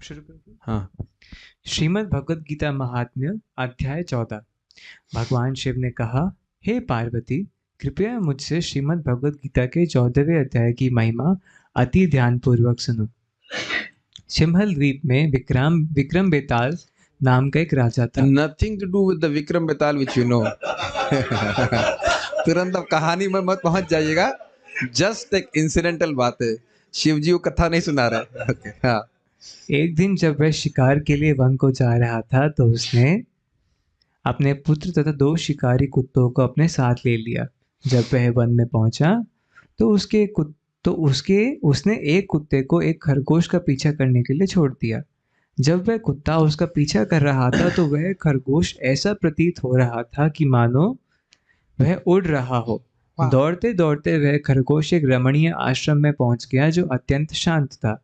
शुरू कर दूं? हाँ। श्रीमद् भगवद गीता महात्म्य अध्याय 14। भगवान शिव ने कहा, हे पार्वती, कृपया मुझसे श्रीमद् भगवद गीता के 14वें अध्याय की महिमा अति ध्यानपूर्वक सुनो। सिंहल द्वीप में विक्रम बेताल नाम का एक राजा था। Nothing to do with the Vikram Betaal which you know. तुरंत अब कहानी में मत पहुंच जाइएगा, जस्ट एक इंसिडेंटल बात है, शिव जी को कथा नहीं सुना रहे। ओके, हाँ। एक दिन जब वह शिकार के लिए वन को जा रहा था तो उसने अपने पुत्र तथा 2 शिकारी कुत्तों को अपने साथ ले लिया। जब वह वन में पहुंचा तो उसने एक कुत्ते को एक खरगोश का पीछा करने के लिए छोड़ दिया। जब वह कुत्ता उसका पीछा कर रहा था तो वह खरगोश ऐसा प्रतीत हो रहा था कि मानो वह उड़ रहा हो। वाह। दौड़ते दौड़ते वह खरगोश एक रमणीय आश्रम में पहुंच गया जो अत्यंत शांत था।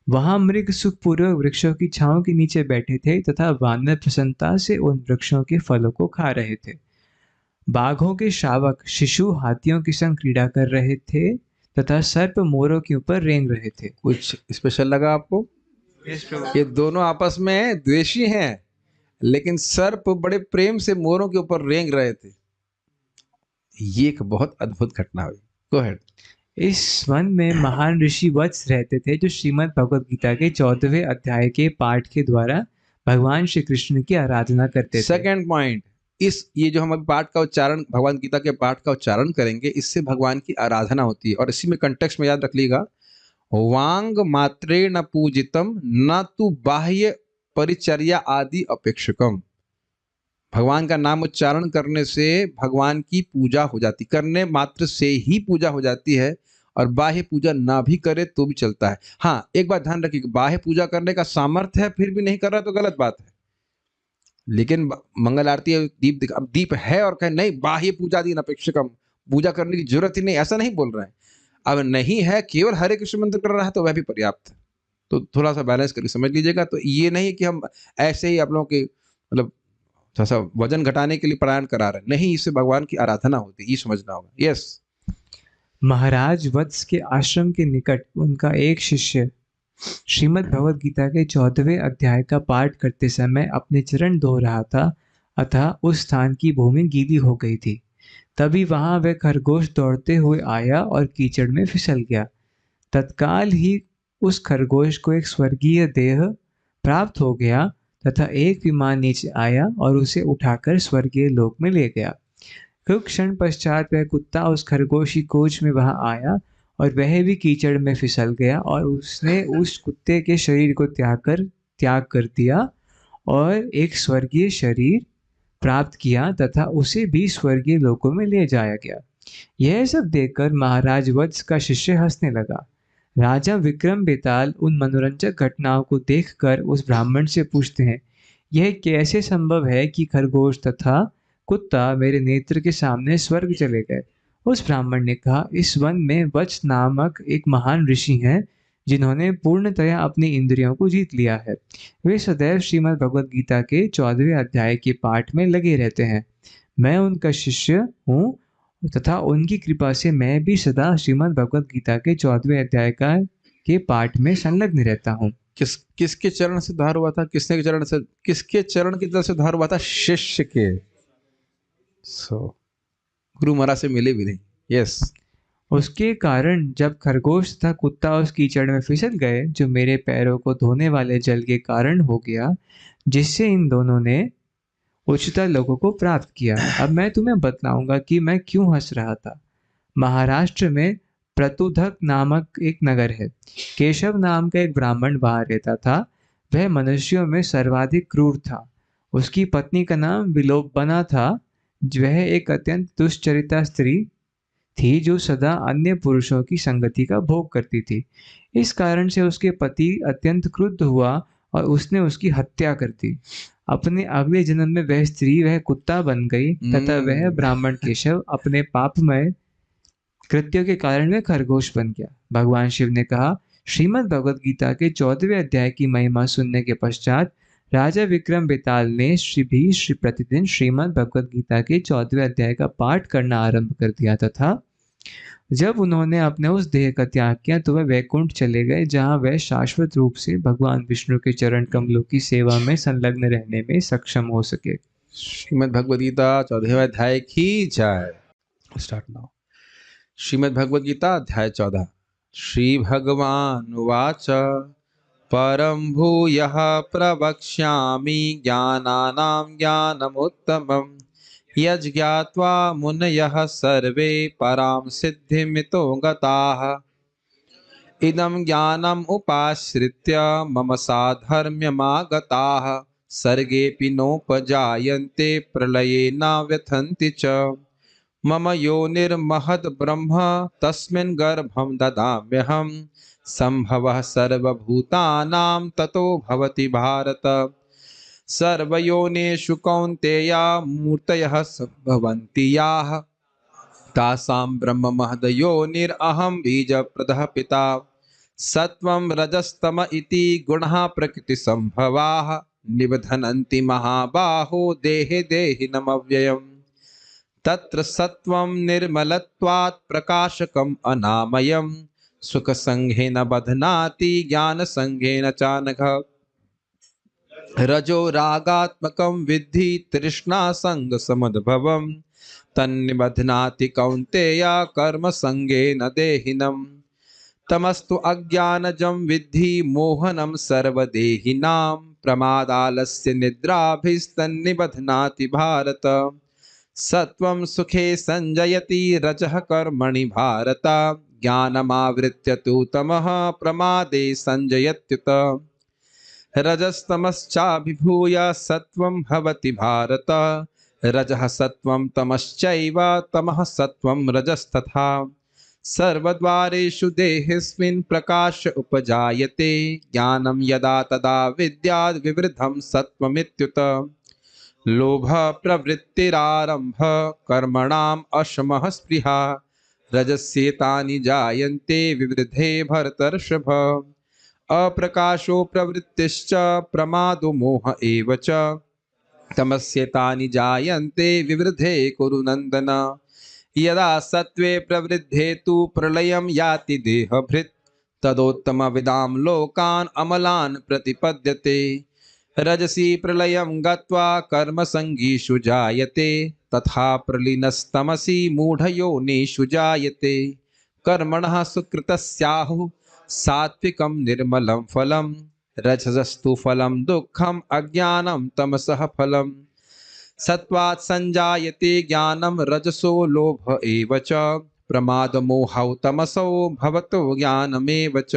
वहां मृग सुखपूर्वक वृक्षों की छांव के नीचे बैठे थे तथा वानर प्रसन्नता से उन वृक्षों के फलों को खा रहे थे। बाघों के शावक शिशु हाथियों के संग क्रीड़ा कर रहे थे तथा सर्प मोरों के ऊपर रेंग रहे थे। कुछ स्पेशल लगा आपको? ये दोनों आपस में द्वेषी हैं, लेकिन सर्प बड़े प्रेम से मोरों के ऊपर रेंग रहे थे। ये एक बहुत अद्भुत घटना हुई। Go ahead. इस वन में महान ऋषि वत्स रहते थे जो श्रीमद् भगवद गीता के 14वें अध्याय के पाठ के द्वारा भगवान श्री कृष्ण की आराधना करते थे। सेकंड पॉइंट, ये जो हम अभी पाठ का उच्चारण, भगवान गीता के पाठ का उच्चारण करेंगे, इससे भगवान की आराधना होती है। और इसी में कंटेक्स्ट में याद रख लीजिएगा, वांग मात्रेण पूजितम न तु बाह्य परिचर्या आदि अपेक्षकम। भगवान का नाम उच्चारण करने से भगवान की पूजा हो जाती, करने मात्र से ही पूजा हो जाती है, और बाह्य पूजा ना भी करे तो भी चलता है। हाँ, एक बात ध्यान रखिए, बाह्य पूजा करने का सामर्थ्य है फिर भी नहीं कर रहा तो गलत बात है। लेकिन मंगल आरती दीप अब दीप है और कहे नहीं बाह्य पूजा दिन अपेक्षकम, पूजा करने की जरूरत ही नहीं, ऐसा नहीं बोल रहे हैं। अब नहीं है, केवल हरे कृष्ण मंत्र कर रहा है तो वह भी पर्याप्त है। तो थोड़ा सा बैलेंस करके समझ लीजिएगा। तो ये नहीं है कि हम ऐसे ही आप लोगों के मतलब थोड़ा सा वजन घटाने के लिए प्राणायाम करा रहे हैं, नहीं, इससे भगवान की आराधना होती है, ये समझना होगा। यस। महाराज वत्स के आश्रम के निकट उनका एक शिष्य श्रीमद् भगवद गीता के 14वें अध्याय का पाठ करते समय अपने चरण धो रहा था, अतः उस स्थान की भूमि गीली हो गई थी। तभी वहां वह खरगोश दौड़ते हुए आया और कीचड़ में फिसल गया। तत्काल ही उस खरगोश को एक स्वर्गीय देह प्राप्त हो गया तथा एक विमान नीचे आया और उसे उठाकर स्वर्गीय लोक में ले गया। कुछ क्षण पश्चात वह कुत्ता उस खरगोश की कोच में वहां आया और वह भी कीचड़ में फिसल गया और उसने उस कुत्ते के शरीर को त्याग कर दिया और एक स्वर्गीय शरीर प्राप्त किया तथा उसे भी स्वर्गीय लोकों में ले जाया गया। यह सब देखकर महाराज वत्स का शिष्य हंसने लगा। राजा विक्रम बेताल उन मनोरंजक घटनाओं को देखकर उस ब्राह्मण से पूछते हैं, यह कैसे संभव है कि खरगोश तथा कुत्ता मेरे नेत्र के सामने स्वर्ग चले गए? उस ब्राह्मण ने कहा, इस वन में वत्स नामक एक महान ऋषि हैं जिन्होंने पूर्णतया अपनी इंद्रियों को जीत लिया है। वे सदैव श्रीमद् भगवद गीता के 14वें अध्याय के पाठ में लगे रहते हैं। मैं उनका शिष्य हूँ तथा उनकी कृपा से मैं भी सदा श्रीमद् भगवद गीता के 14वें अध्याय के पाठ में संलग्न रहता हूँ। किसके चरण से उद्धार हुआ था? किसके चरण की तरफ से उद्धार हुआ था? शिष्य के। गुरु महाराज से मिले भी नहीं। यस। उसके कारण जब खरगोश तथा कुत्ता उस कीचड़ में फिसल गए जो मेरे पैरों को धोने वाले जल के कारण हो गया, जिससे इन दोनों ने उच्चतर लोगों को प्राप्त किया। अब मैं तुम्हें बतलाऊंगा कि मैं क्यों हंस रहा था। महाराष्ट्र में प्रतुधक नामक एक नगर है। केशव नाम का एक ब्राह्मण वहां रहता था। वह मनुष्यों में सर्वाधिक क्रूर था। उसकी पत्नी का नाम विलोपना था। वह एक अत्यंत दुष्चरिता स्त्री थी जो सदा अन्य पुरुषों की संगति का भोग करती थी। इस कारण से उसके पति अत्यंत क्रुद्ध हुआ और उसने उसकी हत्या कर दी। अपने अगले जन्म में वह कुत्ता बन गई तथा वह ब्राह्मण केशव अपने पापमय कृत्यों के कारण वह खरगोश बन गया। भगवान शिव ने कहा, श्रीमद् भगवद गीता के 14वें अध्याय की महिमा सुनने के पश्चात राजा विक्रम बेताल ने प्रतिदिन श्रीमद् भगवद गीता के 14वें अध्याय का पाठ करना आरंभ कर दिया तथा जब उन्होंने अपने उस देह का त्याग किया तो वह वैकुंठ चले गए, जहाँ वह शाश्वत रूप से भगवान विष्णु के चरण कमलों की सेवा में संलग्न रहने में सक्षम हो सके। श्रीमद् भगवद गीता 14वें अध्याय की जय। Start now. श्रीमद् भगवद गीता अध्याय 14। श्री भगवान उवाच परम भूयः प्रवक्ष्यामि ज्ञानानां ज्ञानमुत्तमम् यज्ञात्वा मुनयः सर्वे परां सिद्धिमितो गताः इदं ज्ञानम् उपाश्रित्य मम साधर्म्यमागताः सर्गेऽपि नोपजायन्ते प्रलये न व्यथन्ति च मम योनिर्महद् ब्रह्म तस्मिन् गर्भं ददाम्यहम् सम्भवः सर्वभूतानां ततो भवति भारत सर्वयोनिषु कौन्तेया मूर्तयः सम्भवन्ति याः तासां ब्रह्ममहद्योनिरहं बीजप्रदः पिता सत्वं रजस्तम इति गुणः प्रकृतिसम्भवाः निबध्नन्ति महाबाहो देहे देहिनमव्ययम् तत्र सत्वं निर्मलत्वात् प्रकाशकम् अनामयम् सुखसंघेन बध्नाति ज्ञानसंघेन चानघ रजो रागात्मकं विद्धि तृष्णासंगसमुद्भवम् तन्निबध्नाति कौन्तेया कर्मसंगेन देहिनम् तमस्तु अज्ञानजं विद्धि मोहनं सर्वदेहिनां प्रमादालस्य निद्राभिस्तन्निबध्नाति भारत सत्वं सुखे संजयति रजः कर्मणि भारत ज्ञानमावृत्य तु तमः प्रमादे संजयत्युत रजस्तमश्चाभिभूय सत्वं भवति भारत रजः सत्वं तमश्चैव तमः सत्वं रजस्तथा सर्वद्वारेषु देहेऽस्मिन् प्रकाश उपजायते ज्ञानं यदा तदा विद्याद् विवृद्धं सत्वमित्युत लोभ प्रवृत्तिरारंभ कर्मणाम् अशमः स्पृहा रजस्येतानि जायन्ते विवृद्धे भरतर्षभ अप्रकाशो प्रवृत्तिश्च प्रमादो मोह एव च तमस्येतानि जायन्ते विवृद्धे कुरु नन्दन यदा सत्त्वे प्रवृद्धे तु प्रलयं याति देहभृत् तदोत्तमविदां लोकान् अमलान् प्रतिपद्यते रजसी प्रलयं गत्वा कर्मसङ्गीषु जायते तथा प्रलीनस्तमसि मूढयोनिषु जायते कर्मणः सुकृतस्याहुः सात्विकं निर्मलं फलं रजसस्तु फलं दुःखम् अज्ञानं तमसः फलम् सत्त्वात् संजायते ज्ञानं रजसो लोभ एव च प्रमादमोहौ तमसो भवतो ज्ञानमेव च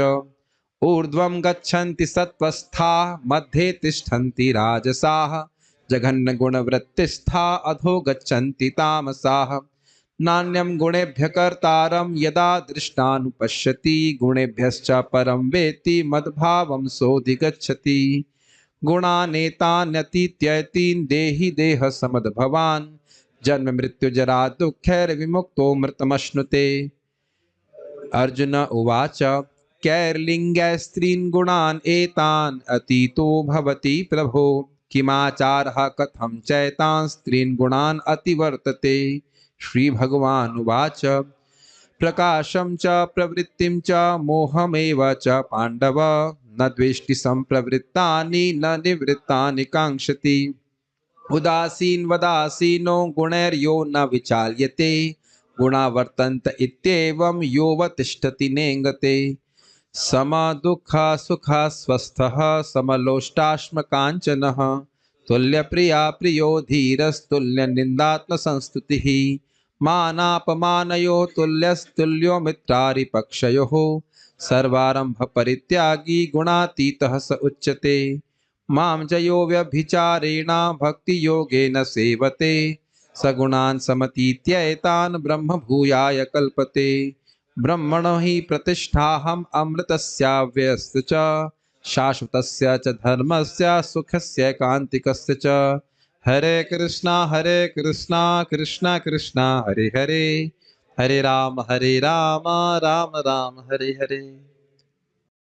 ऊर्ध्वं गच्छन्ति सत्त्वस्था मध्ये तिष्ठन्ति राजसाः जघन्यगुणवृत्तिस्था अधो गच्छन्ति तामसाः नान्यं गुणेभ्यः कर्तारं यदा दृष्टानुपश्यति गुणेभ्यश्च परं वेत्ति मद्भावं सोऽधिगच्छति गुणानेतान्यतीत्ययतीन् देहि देह समद्भवान् जन्म मृत्यु जरा दुःखैर्विमुक्तो मृतमश्नुते अर्जुन उवाच कैर्लिङ्गै स्त्रीन् गुणान् एतान् अतीतो भवति प्रभो किमाचारः कथं चैतान् स्त्रीन् गुणान् अतिवर्तते श्रीभगवान् उवाच प्रकाशं च प्रवृत्तिं च मोहमेव च पाण्डव न द्वेष्टि सम्प्रवृत्तानि न निवृत्तानि काङ्क्षति उदासीनवदासीनो गुणैर्यो न विचाल्यते गुणा वर्तन्त इत्येवं योऽवतिष्ठति नेङ्गते समदुःखः सुखः स्वस्थः समलोष्टाश्मकाञ्चनः तुल्यप्रिया प्रियो धीरस्तुल्यनिन्दात्मसंस्तुतिः मानापमानयोः तुल्यस्तुल्यो मित्रारिपक्षयोः सर्वारंभ परित्यागी गुणातीतः स उच्यते मां च यो व्यभिचारेण भक्ति योगेन सेवते सगुणान् समतीत्यैतान् ब्रह्म भूयाय कल्पते ब्रह्मणो हि प्रतिष्ठाहम् अमृतस्याव्ययस्य च शाश्वतस्य च धर्मस्य सुखस्य कान्तिकस्य च हरे कृष्णा कृष्णा कृष्णा हरे हरे हरे राम राम राम हरे हरे।